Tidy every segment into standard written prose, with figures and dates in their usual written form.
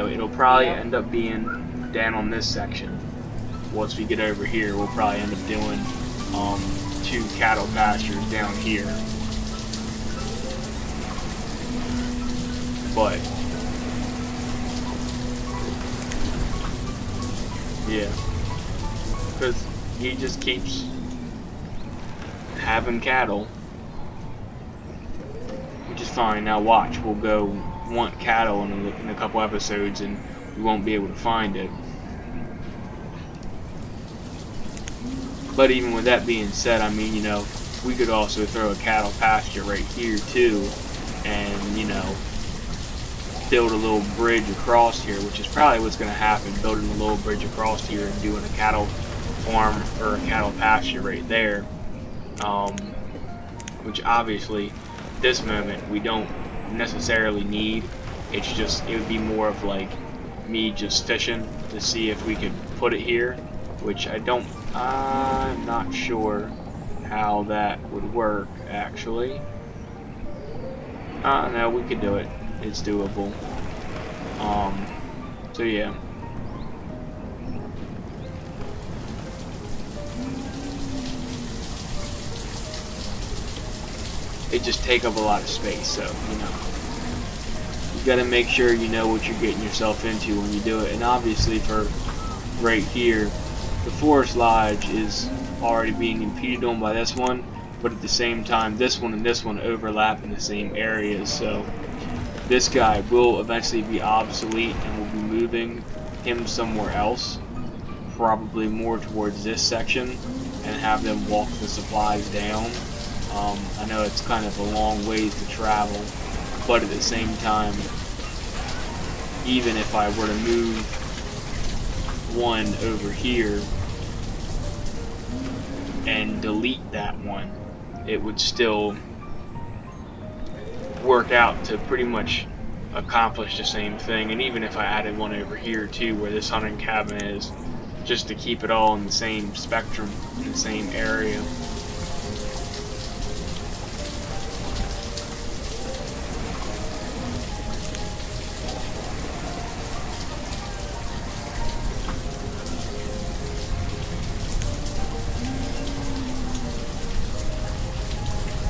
know, it'll probably end up being down on this section. Once we get over here, we'll probably end up doing 2 cattle pastures down here. But yeah, because he just keeps having cattle, which is fine. Now watch, we'll go want cattle in a couple episodes and we won't be able to find it. But even with that being said, I mean, you know, we could also throw a cattle pasture right here too, and, you know, build a little bridge across here, which is probably what's going to happen, building a little bridge across here and doing a cattle farm or a cattle pasture right there. Which obviously, this moment, we don't necessarily need. It's just, it would be more of like me just fishing to see if we could put it here, which I'm not sure how that would work, actually. No, we could do it. It's doable. So yeah. It just take up a lot of space, so, you know. You gotta make sure you know what you're getting yourself into when you do it. And obviously for right here, the forest lodge is already being impeded on by this one, but at the same time, this one and this one overlap in the same areas, so this guy will eventually be obsolete and we'll be moving him somewhere else, probably more towards this section, and have them walk the supplies down. I know it's kind of a long ways to travel, but at the same time, even if I were to move one over here and delete that one, it would still work out to pretty much accomplish the same thing. And even if I added one over here too, where this hunting cabin is, just to keep it all in the same spectrum, in the same area.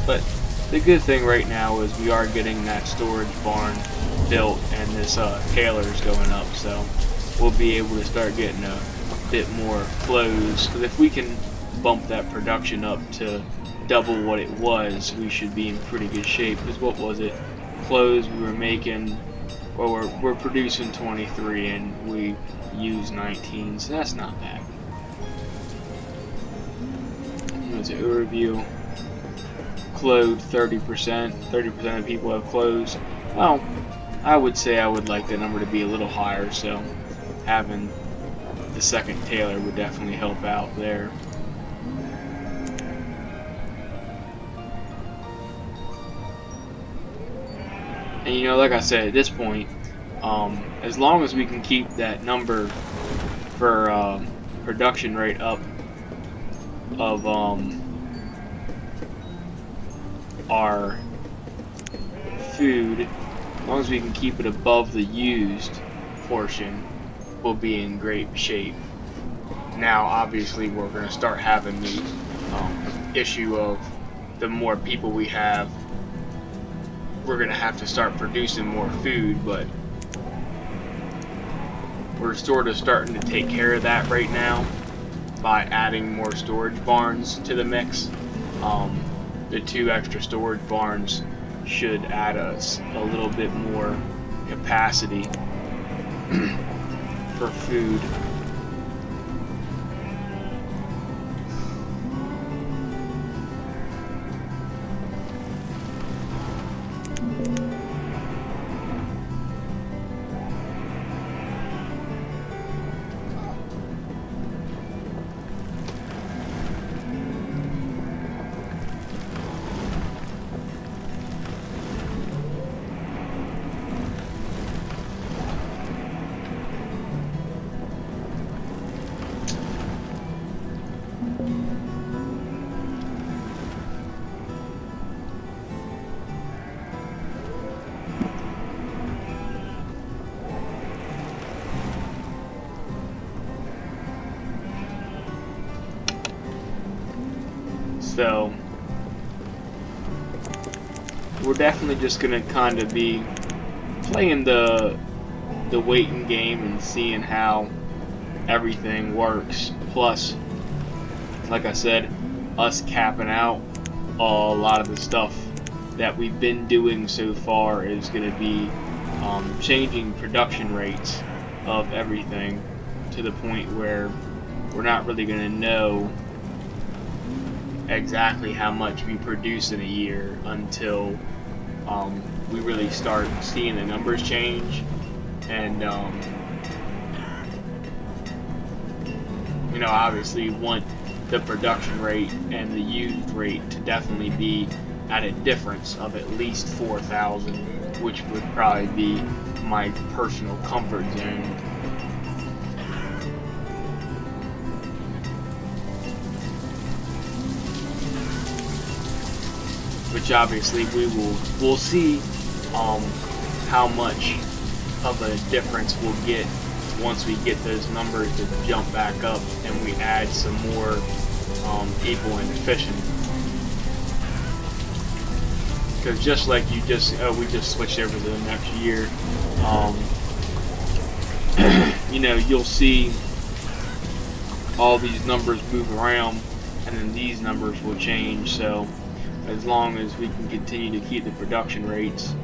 But the good thing right now is we are getting that storage barn built and this trailer's going up, so we'll be able to start getting a bit more clothes. Because if we can bump that production up to double what it was, we should be in pretty good shape. Because what was it? Clothes we were making, well, we're producing 23 and we use 19, so that's not bad. Here's an overview. Clothes 30%. 30% of people have clothes. Well, I would say I would like the number to be a little higher, so having the second tailor would definitely help out there. And you know, like I said, at this point, as long as we can keep that number for production rate up of our food, as long as we can keep it above the used portion, we'll be in great shape. Now obviously we're going to start having the issue of the more people we have, we're going to have to start producing more food, but we're sort of starting to take care of that right now by adding more storage barns to the mix. The 2 extra storage barns should add us a little bit more capacity for food. So we're definitely just gonna kind of be playing the waiting game and seeing how everything works. Plus, like I said, us capping out a lot of the stuff that we've been doing so far is going to be changing production rates of everything to the point where we're not really going to know exactly how much we produce in a year until we really start seeing the numbers change. And you know, obviously we want the production rate and the used rate to definitely be at a difference of at least 4,000, which would probably be my personal comfort zone. Which obviously we'll see how much of a difference we'll get once we get those numbers to jump back up and we add some more people and efficient. Because just like we just switched over to the next year, you know, you'll see all these numbers move around, and then these numbers will change. So as long as we can continue to keep the production rates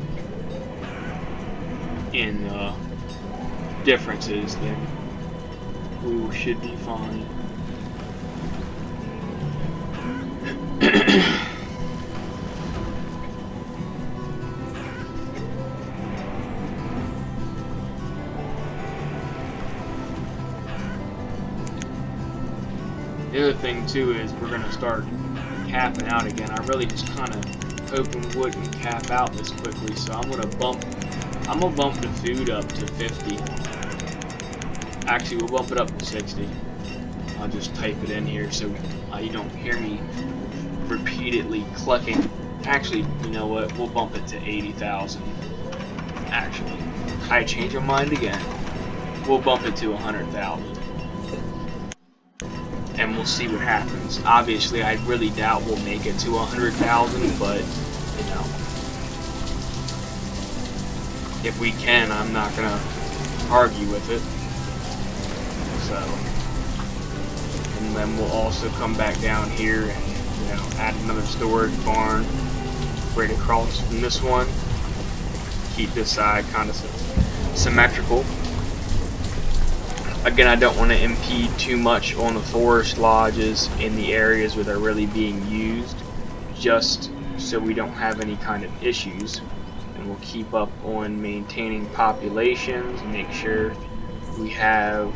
in differences, then we should be fine. The other thing too is we're gonna start capping out again. I really just kind of hoping we wouldn't cap out this quickly, so I'm gonna bump the food up to 50. Actually, we'll bump it up to 60. I'll just type it in here so you don't hear me repeatedly clicking. Actually, you know what? We'll bump it to 80,000. Actually, I changed my mind again. We'll bump it to 100,000. And we'll see what happens. Obviously, I really doubt we'll make it to 100,000, but, you know, if we can, I'm not gonna argue with it. So, and then we'll also come back down here and, you know, add another storage barn right across from this one. Keep this side kind of symmetrical. Again, I don't want to impede too much on the forest lodges in the areas where they're really being used, just so we don't have any kind of issues. And we'll keep up on maintaining populations, make sure we have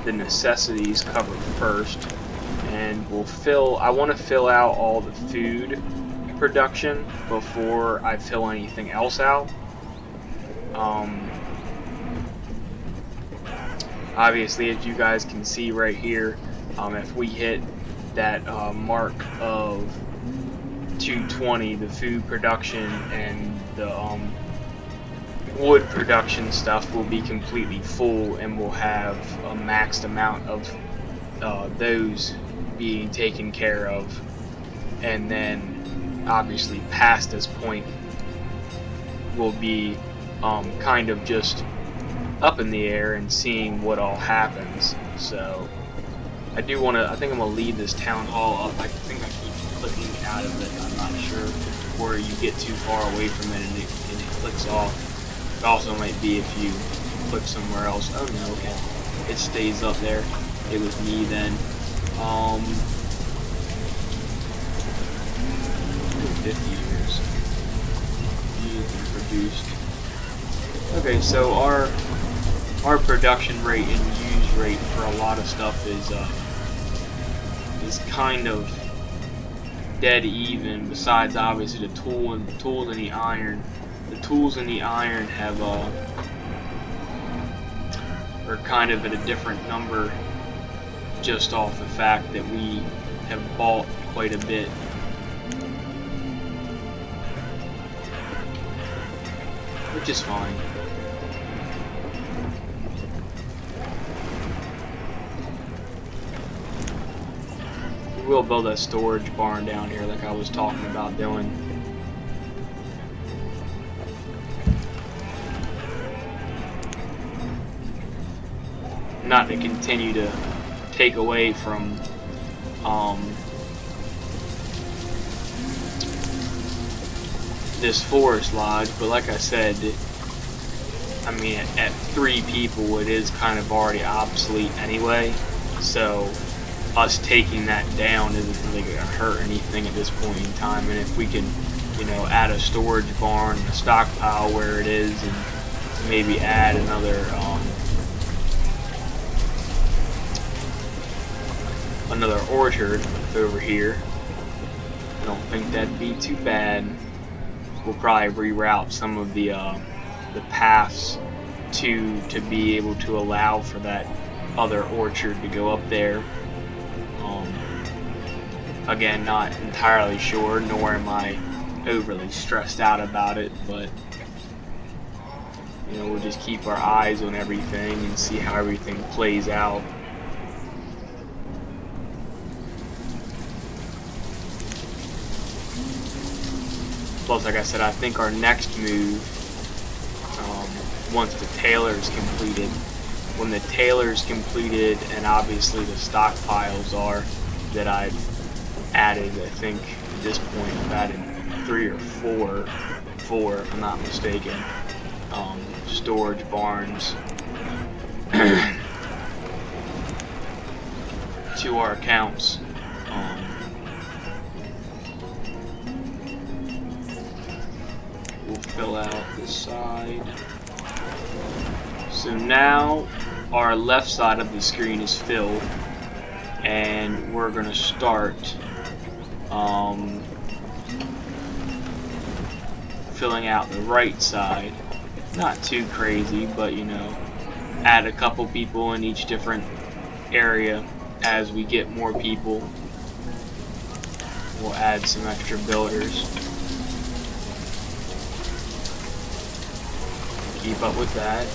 the necessities covered first, and I want to fill out all the food production before I fill anything else out. Obviously, as you guys can see right here, if we hit that mark of 220, the food production and the wood production stuff will be completely full, and we'll have a maxed amount of those being taken care of. And then obviously past this point will be kind of just up in the air and seeing what all happens. So I think I'm gonna leave this town hall up. I think I keep clicking out of it. I'm not sure where you get too far away from it and it clicks off. It also might be if you click somewhere else. Oh no, okay. It stays up there. It was me then. 50 years. Used and produced. Okay, so our production rate and use rate for a lot of stuff is kind of dead even. Besides, obviously, the tools and the iron. The tools and the iron have are kind of at a different number, just off the fact that we have bought quite a bit. Which is fine. will build a storage barn down here like I was talking about doing. Not to continue to take away from this forest lodge, but like I said, I mean, at 3 people it is kind of already obsolete anyway, so us taking that down isn't really going to hurt anything at this point in time. And if we can, you know, add a storage barn, a stockpile where it is, and maybe add another orchard over here, I don't think that'd be too bad. We'll probably reroute some of the paths to be able to allow for that other orchard to go up there. Again, not entirely sure, nor am I overly stressed out about it, but you know, we'll just keep our eyes on everything and see how everything plays out. Plus, like I said, I think our next move, once the tailor's completed, when the tailor's completed, and obviously the stockpiles are that I've added, I think at this point I've added 3 or 4 if I'm not mistaken, storage barns to our accounts. We'll fill out this side. So now our left side of the screen is filled, and we're gonna start filling out the right side. Not too crazy, but you know, add a couple people in each different area. As we get more people, we'll add some extra builders. Keep up with that.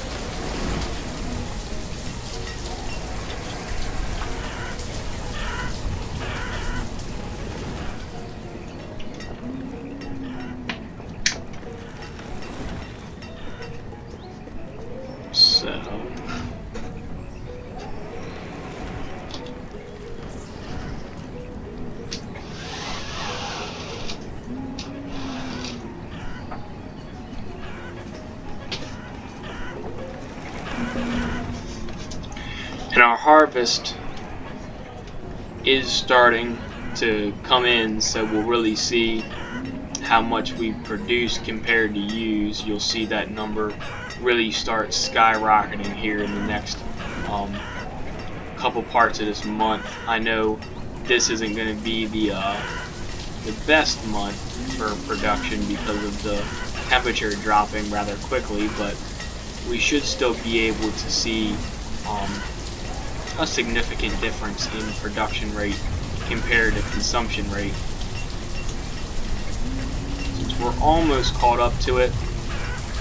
And our harvest is starting to come in, so we'll really see how much we produce compared to use. You'll see that number really start skyrocketing here in the next couple parts of this month. I know this isn't going to be the best month for production because of the temperature dropping rather quickly, but we should still be able to see a significant difference in production rate compared to consumption rate. Since we're almost caught up to it,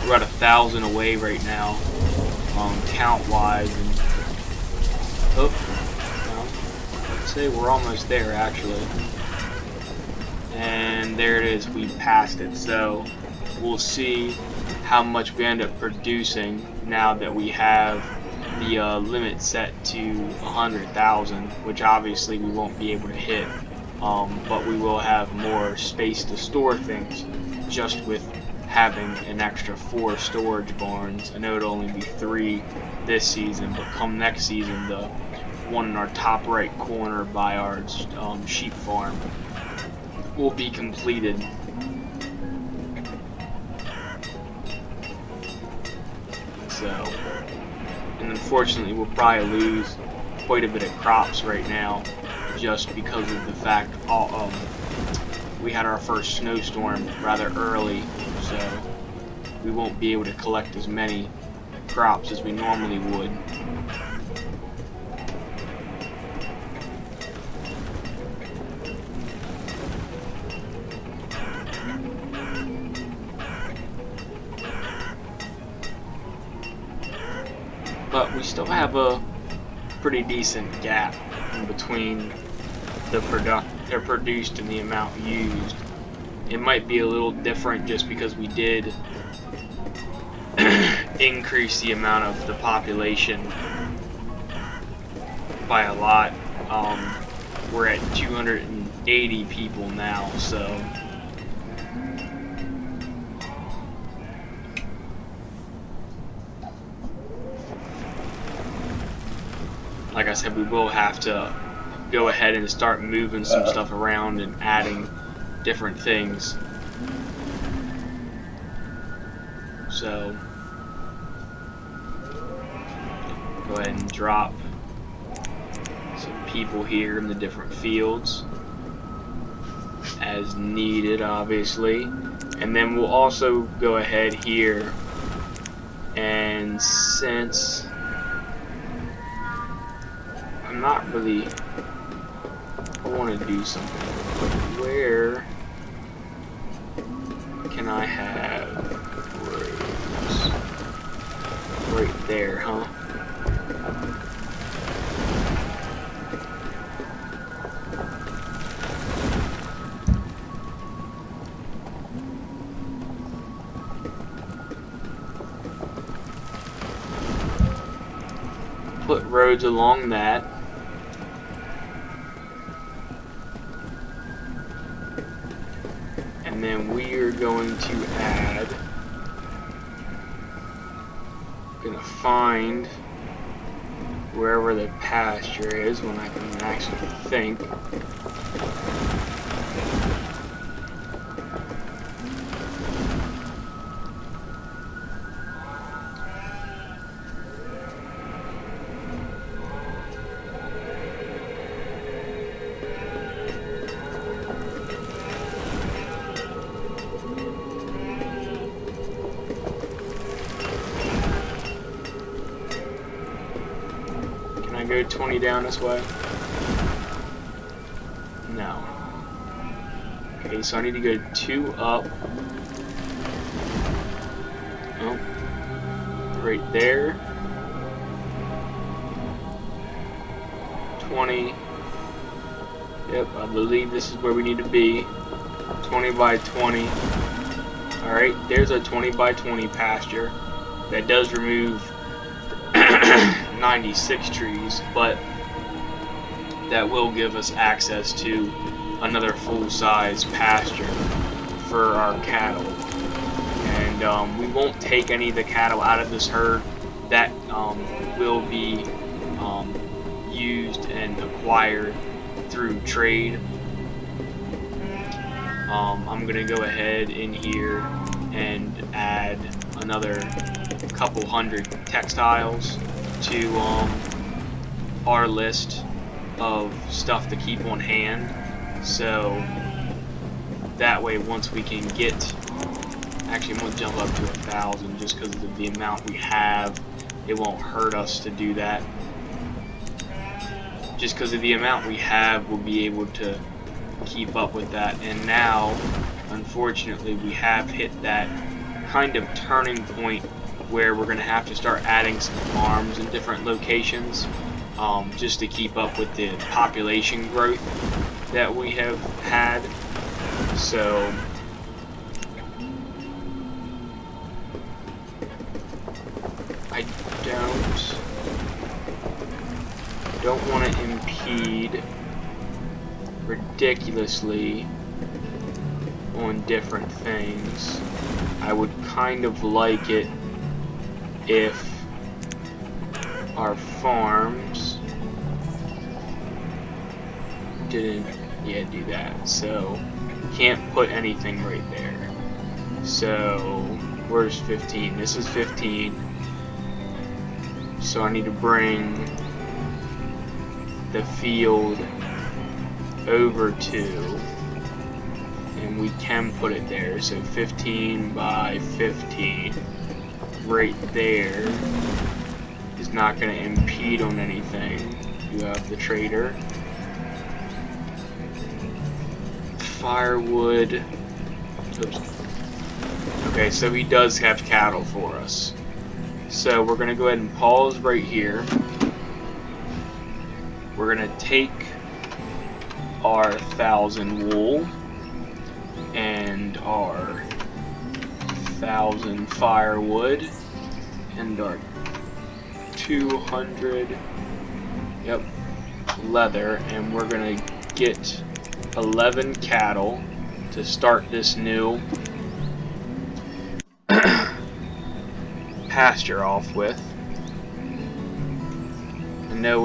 we're at 1,000 away right now, count wise, and I'd say we're almost there actually. And there it is, we passed it. So we'll see how much we end up producing now that we have the limit set to 100,000, which obviously we won't be able to hit, but we will have more space to store things just with having an extra 4 storage barns. I know it'll only be 3 this season, but come next season, the one in our top right corner by our sheep farm will be completed. So, and unfortunately we'll probably lose quite a bit of crops right now just because of the fact we had our first snowstorm rather early, so we won't be able to collect as many crops as we normally would. But we still have a pretty decent gap in between they're produced and the amount used. It might be a little different just because we did increase the amount of the population by a lot. We're at 280 people now, so like I said, we will have to go ahead and start moving some stuff around and adding different things. So go ahead and drop some people here in the different fields as needed, obviously. And then we'll also go ahead here, and since I'm not really, I want to do something. Where can I have roads? Right there, huh? Put roads along that. And then we are going to add, gonna find wherever the pasture is when I can actually think. Go 20 down this way? No. Okay, so I need to go 2 up. Oh. Right there. 20. Yep, I believe this is where we need to be. 20 by 20. Alright, there's a 20 by 20 pasture. That does remove 96 trees, but that will give us access to another full-size pasture for our cattle. And we won't take any of the cattle out of this herd. That will be used and acquired through trade. I'm gonna go ahead in here and add another couple hundred textiles to our list of stuff to keep on hand, so that way once we can get, actually I'm going to jump up to 1,000 just because of the amount we have. It won't hurt us to do that. Just because of the amount we have, we'll be able to keep up with that. And now unfortunately we have hit that kind of turning point where we're going to have to start adding some farms in different locations, just to keep up with the population growth that we have had. So I don't want to impede ridiculously on different things. I would kind of like it if our farms didn't do that. So can't put anything right there. So where's 15? This is 15. So I need to bring the field over to, and we can put it there. So 15 by 15 right there is not going to impede on anything. You have the trader. Firewood. Oops. Okay, so he does have cattle for us. So we're going to go ahead and pause right here. We're going to take our 1,000 wool and our 1,000 firewood and our 200 leather, and we're gonna get 11 cattle to start this new pasture off with. I know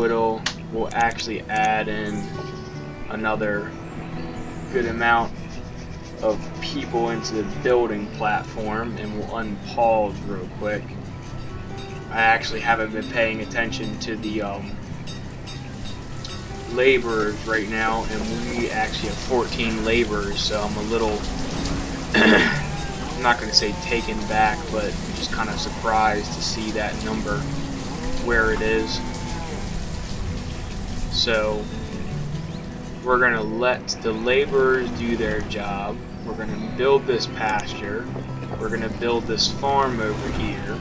we'll actually add in another good amount of people into the building platform, and we'll unpause real quick. I actually haven't been paying attention to the laborers right now, and we actually have 14 laborers, so I'm a little I'm not going to say taken back, but just kind of surprised to see that number where it is. So we're going to let the laborers do their job. We're going to build this pasture. We're going to build this farm over here.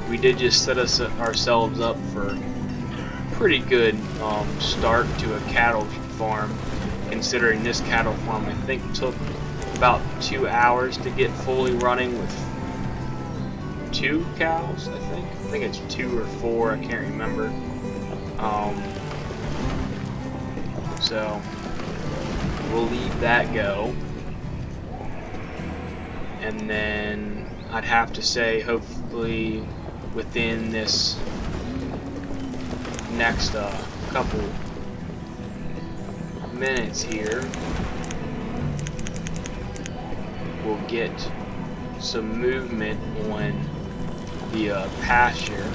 We did just set ourselves up for a pretty good start to a cattle farm, considering this cattle farm I think took about 2 hours to get fully running with 2 cows. I think it's 2 or 4, I can't remember. So we'll leave that go, and then I'd have to say hopefully within this next couple minutes here we'll get some movement on the pasture.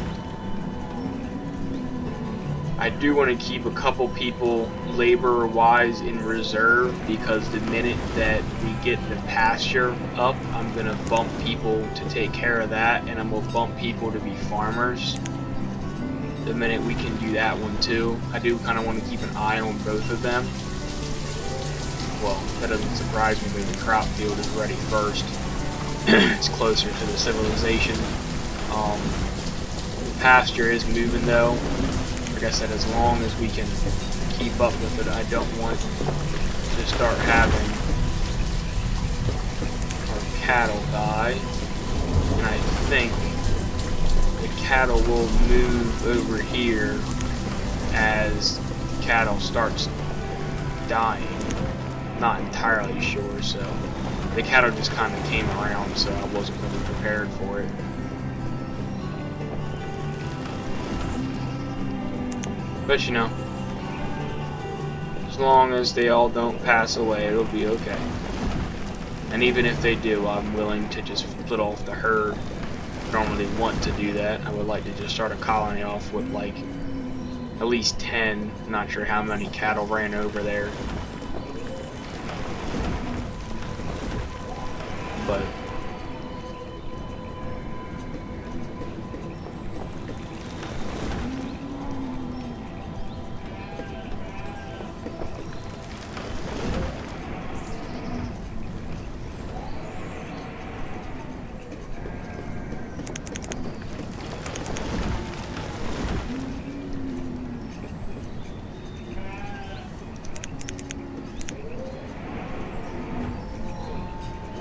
I do want to keep a couple people labor-wise in reserve, because the minute that we get the pasture up, I'm going to bump people to take care of that, and I'm going to bump people to be farmers. The minute we can do that one too. I do kind of want to keep an eye on both of them. Well, that doesn't surprise me when the crop field is ready first. It's closer to the civilization. The pasture is moving though. Like I said, as long as we can keep up with it, I don't want to start having our cattle die. And I think the cattle will move over here as cattle starts dying. Not entirely sure, so the cattle just kind of came around, so I wasn't really prepared for it. But you know, as long as they all don't pass away, it'll be okay. And even if they do, I'm willing to just split off the herd. I don't really want to do that. I would like to just start a colony off with like at least 10. I'm not sure how many cattle ran over there. But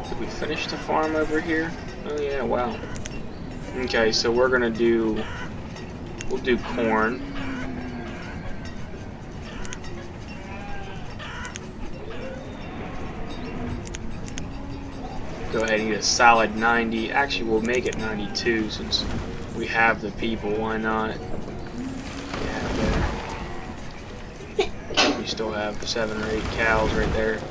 did we finish the farm over here? Oh yeah, wow. Okay, so we'll do corn. Go ahead and get a solid 90. Actually, we'll make it 92 since we have the people. Why not? Yeah, we still have 7 or 8 cows right there.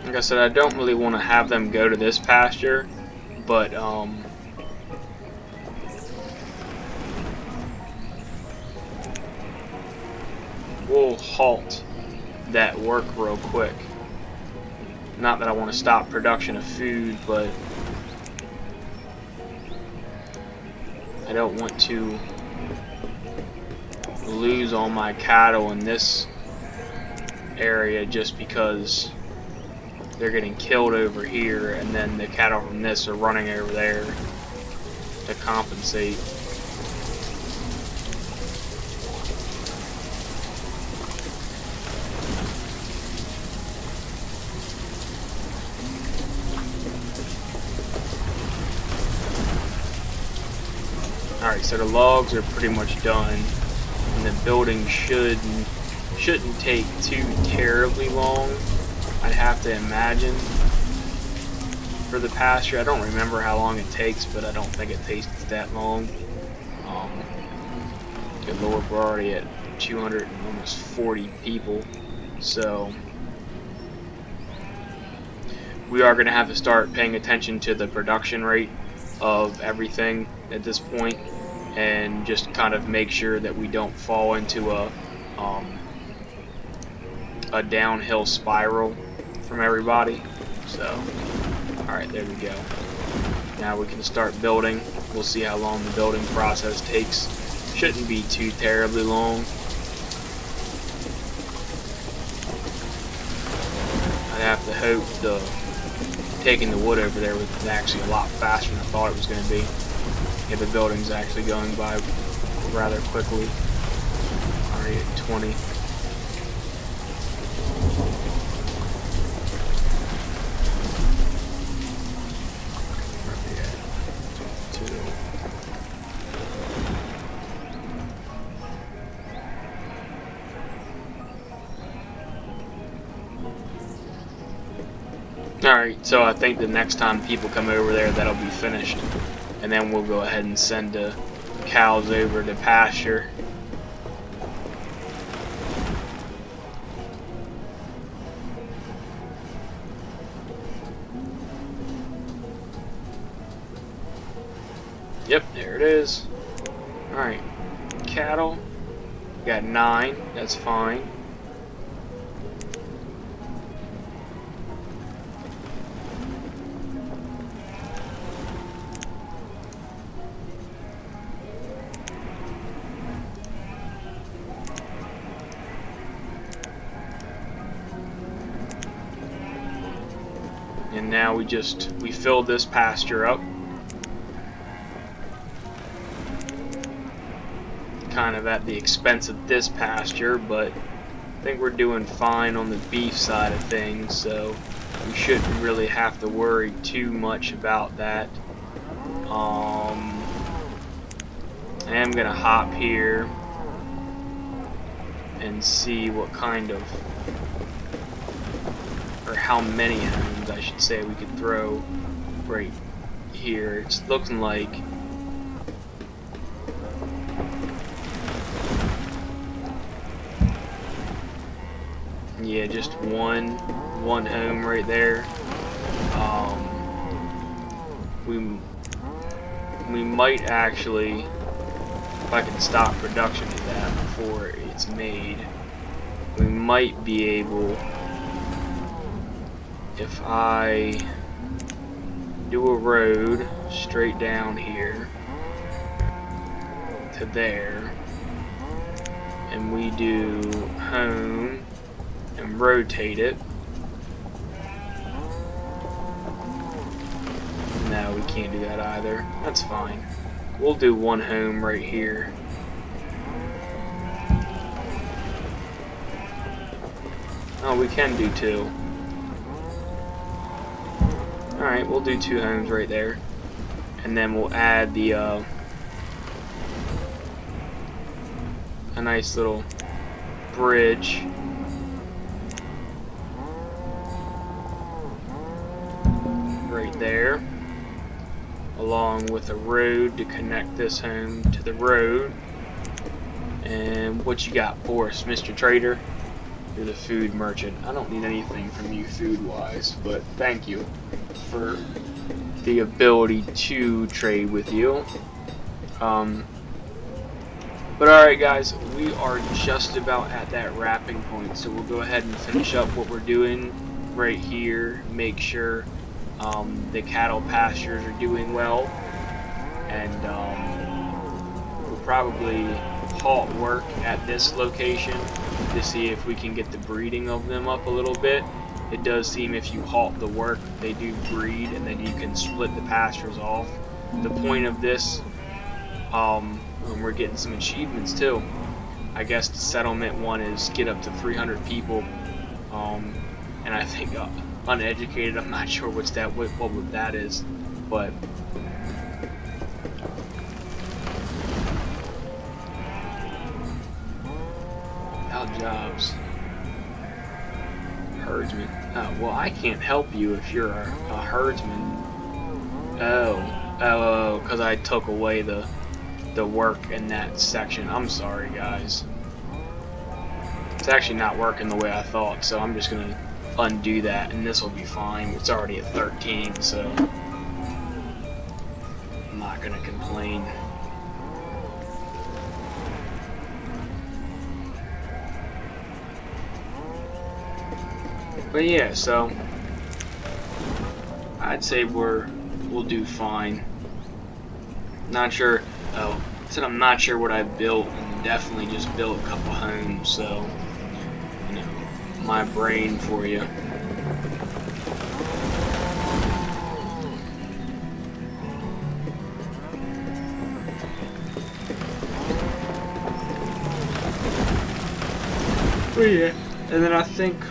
Like I said, I don't really want to have them go to this pasture, but we'll halt that work real quick. Not that I want to stop production of food, but I don't want to lose all my cattle in this area just because they're getting killed over here, and then the cattle from this are running over there to compensate. Alright, so the logs are pretty much done, and the building shouldn't take too terribly long, I'd have to imagine, for the pasture. I don't remember how long it takes, but I don't think it takes that long. Good lord, we're already at 240 people, so we are going to have to start paying attention to the production rate of everything at this point, and just kind of make sure that we don't fall into a downhill spiral from everybody. So, alright, there we go. Now we can start building. We'll see how long the building process takes. Shouldn't be too terribly long. I'd have to hope taking the wood over there was actually a lot faster than I thought it was going to be. Yeah, the building's actually going by rather quickly. Already at 20. Alright, so I think the next time people come over there, that'll be finished. And then we'll go ahead and send the cows over to pasture. Yep, there it is. Alright, cattle. We got 9, that's fine. And now we fill this pasture up. Kind of at the expense of this pasture, but I think we're doing fine on the beef side of things, so we shouldn't really have to worry too much about that. I am gonna hop here and see what kind of, or how many homes I should say we could throw right here. It's looking like yeah, just one home right there. We might actually, if I can stop production of that before it's made, we might be able, if I do a road straight down here to there, and we do home and rotate it. No, we can't do that either. That's fine. We'll do one home right here. Oh, we can do 2. Alright, we'll do 2 homes right there. And then we'll add the a nice little bridge right there, along with a road to connect this home to the road. And what you got for us, Mr. Trader? You're the food merchant. I don't need anything from you food-wise, but thank you for the ability to trade with you. But alright guys, we are just about at that wrapping point, so we'll go ahead and finish up what we're doing right here, make sure the cattle pastures are doing well, and probably halt work at this location to see if we can get the breeding of them up a little bit. It does seem if you halt the work, they do breed, and then you can split the pastures off. The point of this, and we're getting some achievements too. I guess the settlement one is get up to 300 people, and I think uneducated. I'm not sure what that is, but out jobs. Herdsman. Oh, well, I can't help you if you're a herdsman. Oh, because I took away the work in that section. I'm sorry, guys. It's actually not working the way I thought, so I'm just gonna undo that, and this will be fine. It's already at 13, so I'm not gonna complain. But yeah, so I'd say we'll do fine. Not sure. Oh, I said I'm not sure what I built, and definitely just built a couple homes. So, you know, my brain for you. But yeah, and then I think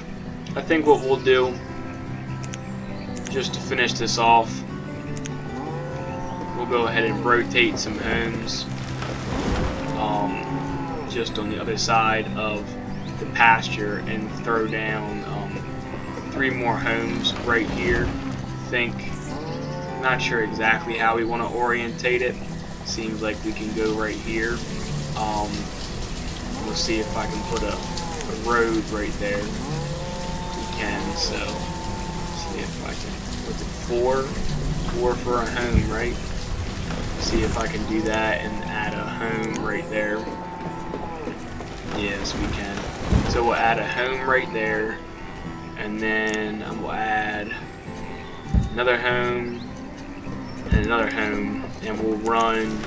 what we'll do, just to finish this off, we'll go ahead and rotate some homes just on the other side of the pasture and throw down 3 more homes right here. Not sure exactly how we want to orientate it. Seems like we can go right here. We'll see if I can put a road right there. So see if I can, what's it, 4 for a home, right? See if I can do that and add a home right there. Yes, we can. So we'll add a home right there, and then we'll add another home and another home, and we'll run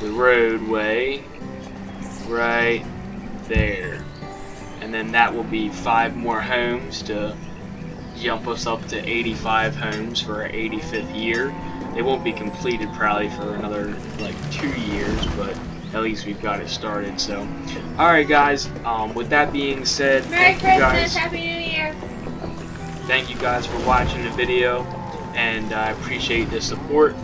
the roadway right there. And then that will be 5 more homes to jump us up to 85 homes for our 85th year. They won't be completed probably for another like 2 years, but at least we've got it started. So, alright guys, with that being said, Merry thank you Christmas, guys. Happy New Year. Thank you guys for watching the video, and I appreciate the support.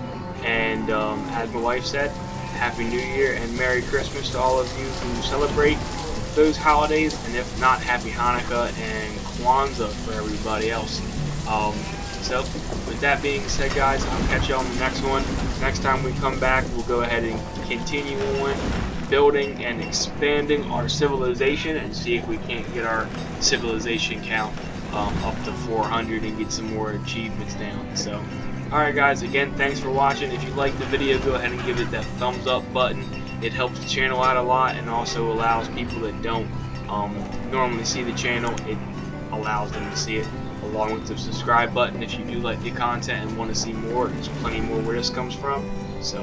And as my wife said, Happy New Year and Merry Christmas to all of you who celebrate those holidays, and if not, Happy Hanukkah and Kwanzaa for everybody else. So with that being said, guys, I'll catch you on the next one. Next time we come back, we'll go ahead and continue on building and expanding our civilization and see if we can't get our civilization count up to 400 and get some more achievements down. So alright guys, again, thanks for watching. If you liked the video, go ahead and give it that thumbs up button. It helps the channel out a lot, and also allows people that don't normally see the channel, it allows them to see it, along with the subscribe button if you do like the content and want to see more. There's plenty more where this comes from. So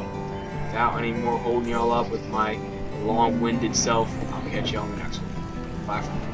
without any more holding y'all up with my long-winded self, I'll catch you on the next one. Bye for now.